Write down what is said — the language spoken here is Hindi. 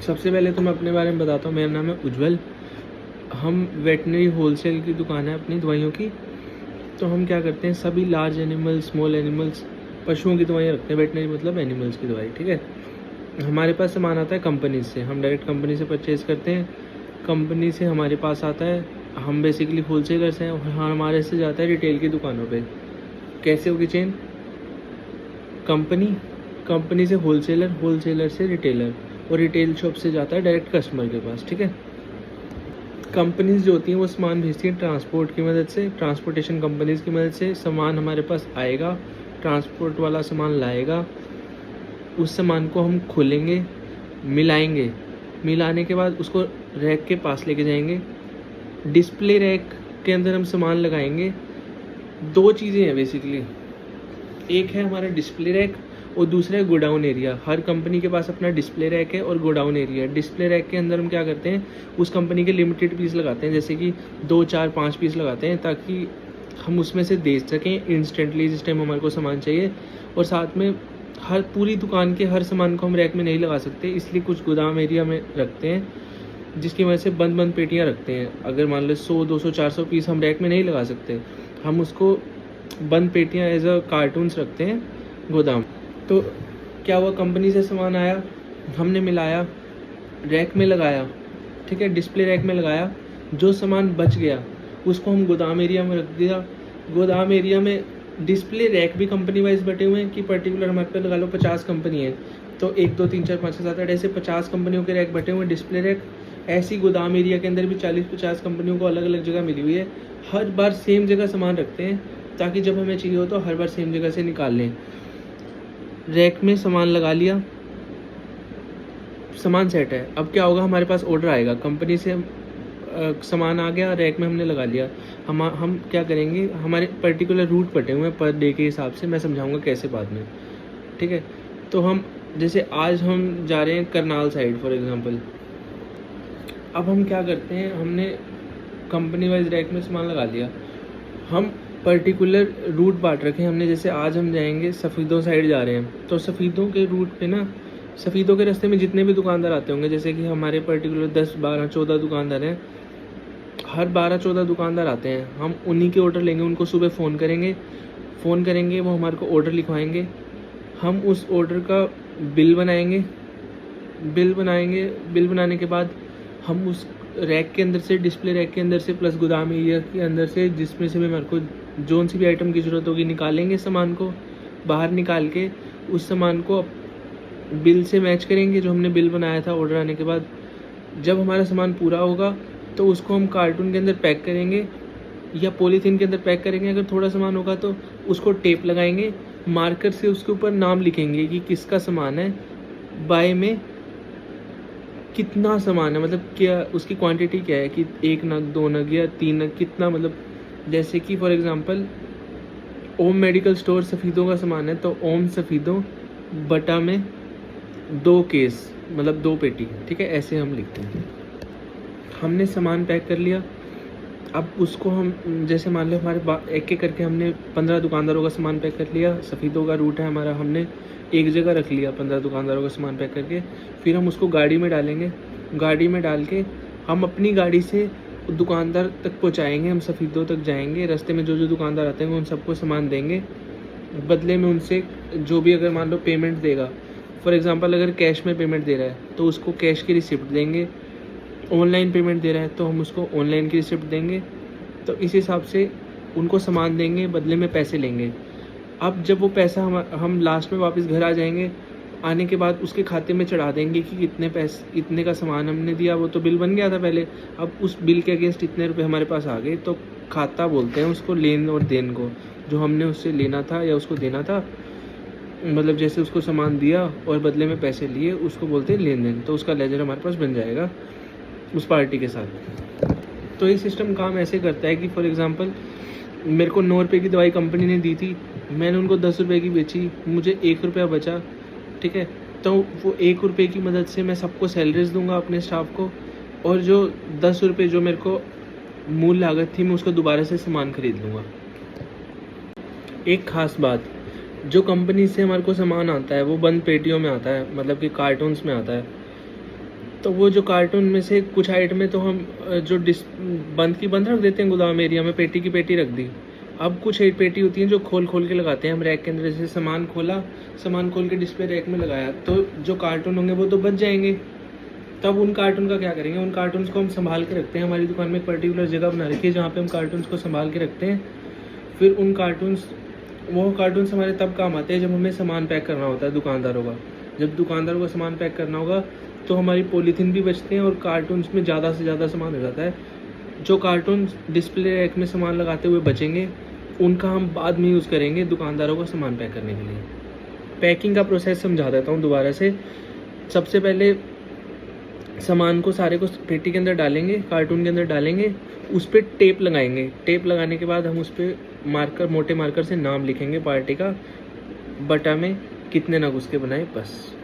सबसे पहले तो मैं अपने बारे में बताता हूँ। मेरा नाम है उज्जवल। हम वेटनरी होलसेल की दुकान है अपनी दवाइयों की। तो हम क्या करते हैं, सभी लार्ज एनिमल्स, स्मॉल एनिमल्स, पशुओं की दवाइयाँ रखते हैं। वेटनरी मतलब एनिमल्स की दवाई, ठीक है। हमारे पास सामान आता है कंपनी से, हम डायरेक्ट कंपनी से परचेज़ करते हैं। कंपनी से हमारे पास आता है, हम बेसिकली होलसेलर्स हैं। हाँ, हमारे से जाता है रिटेल की दुकानों पे। कैसे होगी चेन? कंपनी, कंपनी से होलसेलर, होलसेलर से रिटेलर, और रिटेल शॉप से जाता है डायरेक्ट कस्टमर के पास, ठीक है। कंपनीज जो होती हैं वो सामान भेजती हैं ट्रांसपोर्ट की मदद से, ट्रांसपोर्टेशन कंपनीज़ की मदद से। सामान हमारे पास आएगा, ट्रांसपोर्ट वाला सामान लाएगा, उस सामान को हम खोलेंगे, मिलाएंगे, मिलाने के बाद उसको रैक के पास लेके जाएंगे। डिस्प्ले रैक के अंदर हम सामान लगाएंगे। दो चीज़ें हैं बेसिकली, एक है हमारा डिस्प्ले रैक और दूसरा है गोडाउन एरिया। हर कंपनी के पास अपना डिस्प्ले रैक है और गोडाउन एरिया है। डिस्प्ले रैक के अंदर हम क्या करते हैं, उस कंपनी के लिमिटेड पीस लगाते हैं, जैसे कि 2, 4, 5 पीस लगाते हैं, ताकि हम उसमें से दे सकें इंस्टेंटली जिस टाइम हमारे को सामान चाहिए। और साथ में हर पूरी दुकान के हर सामान को हम रैक में नहीं लगा सकते, इसलिए कुछ गोदाम एरिया में रखते हैं, जिसकी वजह से बंद बंद पेटियाँ रखते हैं। अगर मान लो 100, 200, 400 पीस हम रैक में नहीं लगा सकते, हम उसको बंद पेटियाँ एज अ कार्टून्स रखते हैं गोदाम। तो क्या हुआ, कंपनी से सामान आया, हमने मिलाया, रैक में लगाया, ठीक है, डिस्प्ले रैक में लगाया। जो सामान बच गया उसको हम गोदाम एरिया में रख दिया। गोदाम एरिया में डिस्प्ले रैक भी कंपनी वाइज बटे हुए हैं कि पर्टिकुलर हमारे पे लगा लो 50 कंपनी है, तो 1, 2, 3, 4, 5, 6, 7, 8 ऐसे 50 कंपनियों के रैक बटे हुए हैं डिस्प्ले रैक। ऐसी गोदाम एरिया के अंदर भी 40-50 कंपनियों को अलग अलग जगह मिली हुई है। हर बार सेम जगह सामान रखते हैं, ताकि जब हमें चाहिए हो तो हर बार सेम जगह से निकाल लें। रैक में सामान लगा लिया, सामान सेट है। अब क्या होगा, हमारे पास ऑर्डर आएगा कंपनी से, सामान आ गया, रैक में हमने लगा लिया। हम क्या करेंगे, हमारे पर्टिकुलर रूट बटे हुए हैं पर डे के हिसाब से, मैं समझाऊंगा कैसे बाद में, ठीक है। तो हम जैसे आज हम जा रहे हैं करनाल साइड फॉर एग्जांपल। अब हम क्या करते हैं, हमने कंपनी वाइज रैक में सामान लगा लिया, हम पर्टिकुलर रूट बांट रखे हैं हमने। जैसे आज हम जाएंगे सफ़ीदों साइड जा रहे हैं, तो सफ़ीदों के रूट पे ना, सफ़ीदों के रास्ते में जितने भी दुकानदार आते होंगे, जैसे कि हमारे पर्टिकुलर 10, 12, 14 दुकानदार हैं, हर 12-14 दुकानदार आते हैं, हम उन्हीं के ऑर्डर लेंगे। उनको सुबह फ़ोन करेंगे, वो हमारे को ऑर्डर लिखवाएंगे। हम उस ऑर्डर का बिल बनाएंगे, बिल बनाने के बाद हम उस रैक के अंदर से, डिस्प्ले रैक के अंदर से, प्लस गोदाम एरिया के अंदर से, जिसमें से भी हमारे को जोन सी भी आइटम की ज़रूरत होगी, निकालेंगे सामान को। बाहर निकाल के उस सामान को बिल से मैच करेंगे, जो हमने बिल बनाया था ऑर्डर आने के बाद। जब हमारा सामान पूरा होगा तो उसको हम कार्टून के अंदर पैक करेंगे या पॉलीथीन के अंदर पैक करेंगे। अगर थोड़ा सामान होगा तो उसको टेप लगाएंगे, मार्कर से उसके ऊपर नाम लिखेंगे कि किसका सामान है, बाय में कितना सामान है, मतलब क्या उसकी क्वांटिटी क्या है, कि 1 नग, 2 नग या 3 नग, कितना, मतलब जैसे कि for example Om medical store Safidon का सामान है, तो ओम सफ़ीदों बटा में 2 केस, मतलब 2 पेटी, ठीक है, ऐसे हम लिखते हैं। हमने सामान पैक कर लिया। अब उसको हम, जैसे मान लो हमारे एक एक करके हमने 15 दुकानदारों का सामान पैक कर लिया। सफ़ीदों का रूट है हमारा, हमने एक जगह रख लिया 15 दुकानदारों का सामान पैक करके। फिर हम उसको गाड़ी में डालेंगे, गाड़ी में डाल के हम अपनी गाड़ी से दुकानदार तक पहुंचाएंगे। हम सफ़ीदों तक जाएंगे, रास्ते में जो जो दुकानदार आते हैं उन सबको सामान देंगे। बदले में उनसे जो भी, अगर मान लो पेमेंट देगा, फॉर एग्ज़ाम्पल अगर कैश में पेमेंट दे रहा है तो उसको कैश की रिसिप्ट देंगे। ऑनलाइन पेमेंट दे रहा है तो हम उसको ऑनलाइन की रिसिप्ट देंगे। तो इस हिसाब से उनको सामान देंगे, बदले में पैसे लेंगे। अब जब वो पैसा हम लास्ट में वापस घर आ जाएंगे, आने के बाद उसके खाते में चढ़ा देंगे कि इतने पैसे, इतने का सामान हमने दिया। वो तो बिल बन गया था पहले, अब उस बिल के अगेंस्ट इतने रुपए हमारे पास आ गए। तो खाता बोलते हैं उसको, लेन और देन को, जो हमने उससे लेना था या उसको देना था, मतलब जैसे उसको सामान दिया और बदले में पैसे लिए, उसको बोलते हैं लेन देन। तो उसका लेजर हमारे पास बन जाएगा उस पार्टी के साथ। तो ये सिस्टम काम ऐसे करता है कि फॉर एग्ज़ाम्पल मेरे को 9 रुपये की दवाई कंपनी ने दी थी, मैंने उनको 10 रुपये की बेची, मुझे 1 रुपया बचा, ठीक है। तो वो 1 रुपये की मदद से मैं सबको सैलरीज दूंगा अपने स्टाफ को, और जो 10 रुपये जो मेरे को मूल लागत थी, मैं उसको दोबारा से सामान खरीद लूँगा। एक ख़ास बात, जो कंपनी से हमारे को सामान आता है वो बंद पेटियों में आता है, मतलब कि कार्टून्स में आता है। तो वो जो कार्टून में से कुछ आइटमें तो हम जो बंद की बंद रख देते हैं, गोदाम एरिया में पेटी की पेटी रख दी। अब कुछ एक पेटी होती है जो खोल खोल के लगाते हैं हम रैक के अंदर, जैसे सामान खोला, सामान खोल के डिस्प्ले रैक में लगाया, तो जो कार्टून होंगे वो तो बच जाएंगे। तब उन कार्टून का क्या करेंगे, उन कार्टून्स को हम संभाल के रखते हैं। हमारी दुकान में एक पर्टिकुलर जगह बना रखी है जहाँ पे हम कार्टून्स को संभाल के रखते हैं। फिर वो कार्टून्स हमारे तब काम आते हैं जब हमें सामान पैक करना होता है दुकानदारों का। जब दुकानदारों को सामान पैक करना होगा तो हमारी पॉलीथीन भी बचते हैं और कार्टून्स में ज़्यादा से ज़्यादा सामान हो जाता है। जो कार्टून डिस्प्ले रैक में सामान लगाते हुए बचेंगे उनका हम बाद में यूज़ करेंगे दुकानदारों को सामान पैक करने के लिए। पैकिंग का प्रोसेस समझा देता हूँ दोबारा से। सबसे पहले सामान को सारे को पेटी के अंदर डालेंगे, कार्टून के अंदर डालेंगे, उस पर टेप लगाएंगे। टेप लगाने के बाद हम उस पर मार्कर, मोटे मार्कर से नाम लिखेंगे पार्टी का, बटा में कितने नग उसके बनाए, बस।